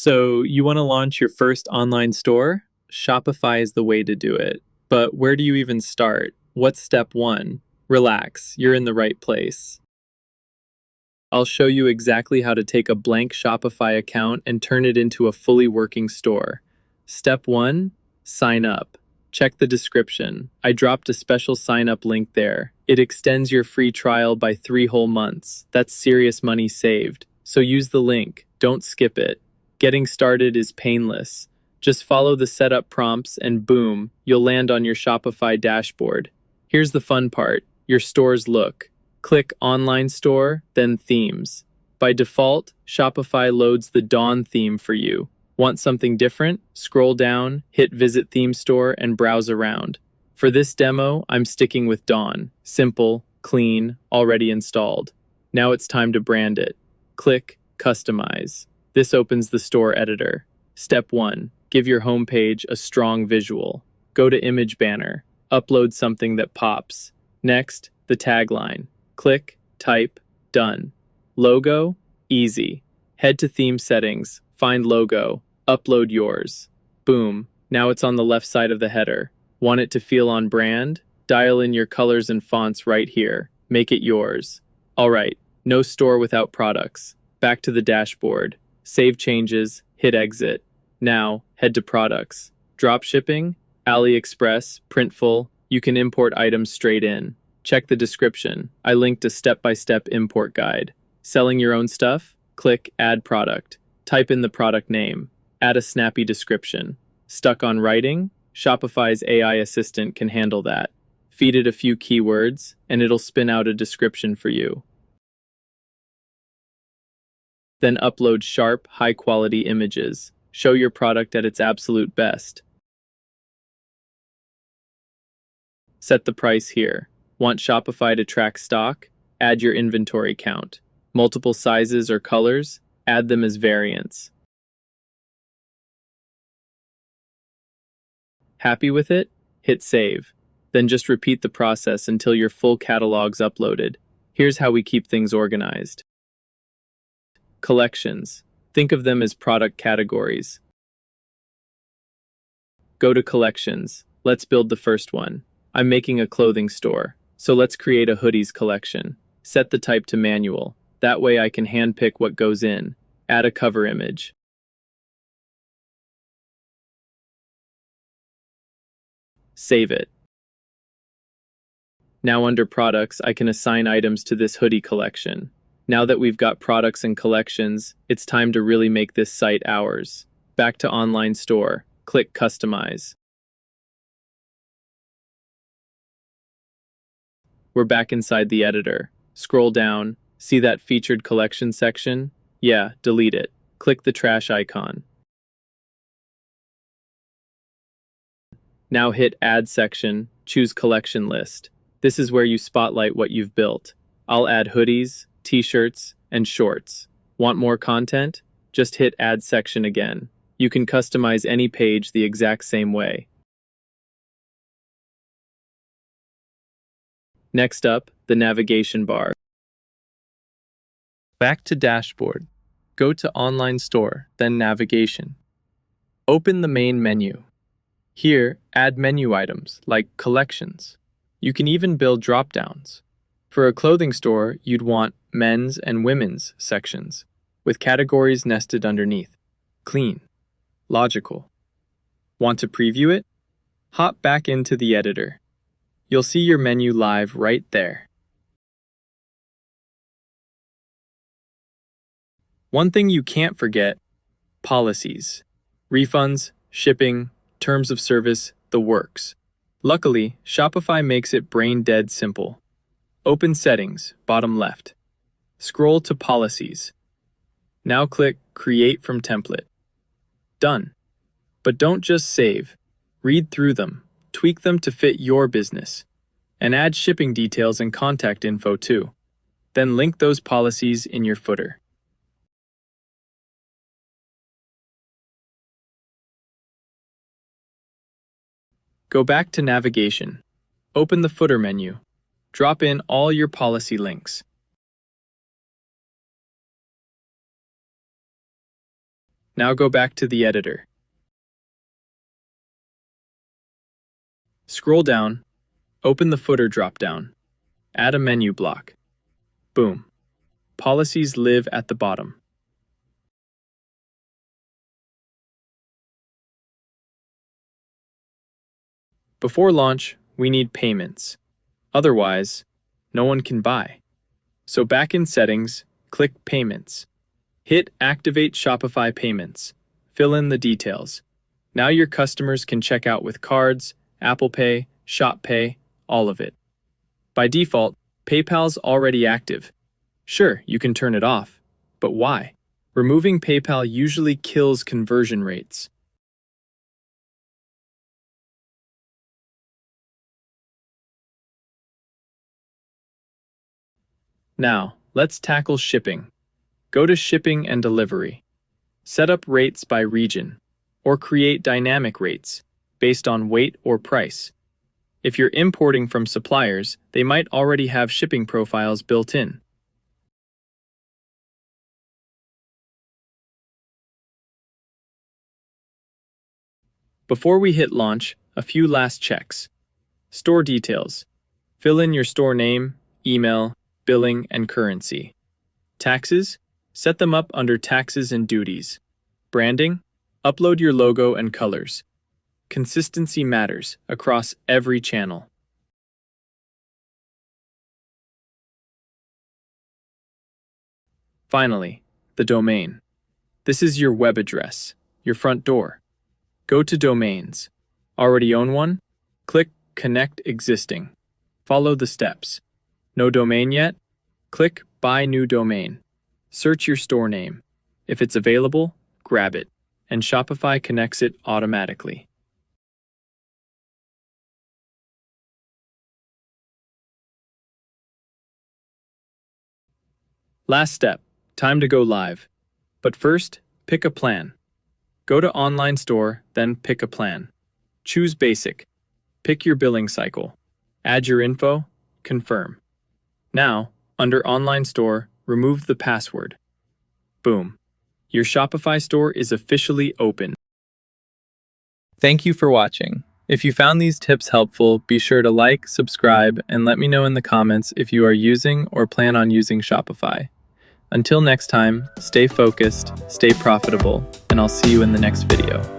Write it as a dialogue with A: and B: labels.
A: So, you want to launch your first online store? Shopify is the way to do it. But where do you even start? What's step one? Relax, you're in the right place. I'll show you exactly how to take a blank Shopify account and turn it into a fully working store. Step one, sign up. Check the description. I dropped a special sign up link there. It extends your free trial by 3 whole months. That's serious money saved. So use the link. Don't skip it. Getting started is painless. Just follow the setup prompts and boom, you'll land on your Shopify dashboard. Here's the fun part, your store's look. Click Online Store, then Themes. By default, Shopify loads the Dawn theme for you. Want something different? Scroll down, hit Visit Theme Store, and browse around. For this demo, I'm sticking with Dawn. Simple, clean, already installed. Now it's time to brand it. Click Customize. This opens the store editor. Step 1. Give your homepage a strong visual. Go to Image Banner. Upload something that pops. Next, the tagline. Click, type, done. Logo? Easy. Head to Theme Settings, find Logo, upload yours. Boom, now it's on the left side of the header. Want it to feel on brand? Dial in your colors and fonts right here. Make it yours. Alright, no store without products. Back to the dashboard. Save changes, hit exit. Now, head to products. Dropshipping, AliExpress, Printful, you can import items straight in. Check the description. I linked a step-by-step import guide. Selling your own stuff? Click Add Product. Type in the product name. Add a snappy description. Stuck on writing? Shopify's AI assistant can handle that. Feed it a few keywords, and it'll spin out a description for you. Then upload sharp, high-quality images. Show your product at its absolute best. Set the price here. Want Shopify to track stock? Add your inventory count. Multiple sizes or colors? Add them as variants. Happy with it? Hit save. Then just repeat the process until your full catalog's uploaded. Here's how we keep things organized. Collections. Think of them as product categories. Go to Collections. Let's build the first one. I'm making a clothing store, so let's create a hoodies collection. Set the type to manual. That way I can handpick what goes in. Add a cover image. Save it. Now under products, I can assign items to this hoodie collection. Now that we've got products and collections, it's time to really make this site ours. Back to Online Store. Click Customize. We're back inside the editor. Scroll down. See that featured collection section? Yeah, delete it. Click the trash icon. Now hit Add section, choose Collection List. This is where you spotlight what you've built. I'll add hoodies, t-shirts, and shorts. Want more content? Just hit Add section again. You can customize any page the exact same way. Next up, the navigation bar. Back to Dashboard. Go to Online Store, then Navigation. Open the main menu. Here, add menu items like Collections. You can even build drop-downs. For a clothing store, you'd want men's and women's sections, with categories nested underneath. Clean. Logical. Want to preview it? Hop back into the editor. You'll see your menu live right there. One thing you can't forget, policies. Refunds, shipping, terms of service, the works. Luckily, Shopify makes it brain-dead simple. Open Settings, bottom left. Scroll to Policies. Now click Create from Template. Done. But don't just save. Read through them, tweak them to fit your business, and add shipping details and contact info too. Then link those policies in your footer. Go back to Navigation. Open the footer menu. Drop in all your policy links. Now go back to the editor. Scroll down, open the footer dropdown, add a menu block. Boom. Policies live at the bottom. Before launch, we need payments. Otherwise, no one can buy. So back in Settings, click Payments. Hit Activate Shopify Payments. Fill in the details. Now your customers can check out with cards, Apple Pay, Shop Pay, all of it. By default, PayPal's already active. Sure, you can turn it off. But why? Removing PayPal usually kills conversion rates. Now, let's tackle shipping. Go to Shipping and Delivery. Set up rates by region, or create dynamic rates based on weight or price. If you're importing from suppliers, they might already have shipping profiles built in. Before we hit launch, a few last checks. Store details. Fill in your store name, email, billing, and currency. Taxes? Set them up under Taxes and Duties. Branding? Upload your logo and colors. Consistency matters across every channel. Finally, the domain. This is your web address, your front door. Go to Domains. Already own one? Click Connect Existing. Follow the steps. No domain yet? Click Buy New Domain. Search your store name. If it's available, grab it, and Shopify connects it automatically. Last step, time to go live. But first, pick a plan. Go to Online Store, then pick a plan. Choose Basic. Pick your billing cycle. Add your info, confirm. Now, under Online Store, remove the password. Boom. Your Shopify store is officially open. Thank you for watching. If you found these tips helpful, be sure to like, subscribe, and let me know in the comments if you are using or plan on using Shopify. Until next time, stay focused, stay profitable, and I'll see you in the next video.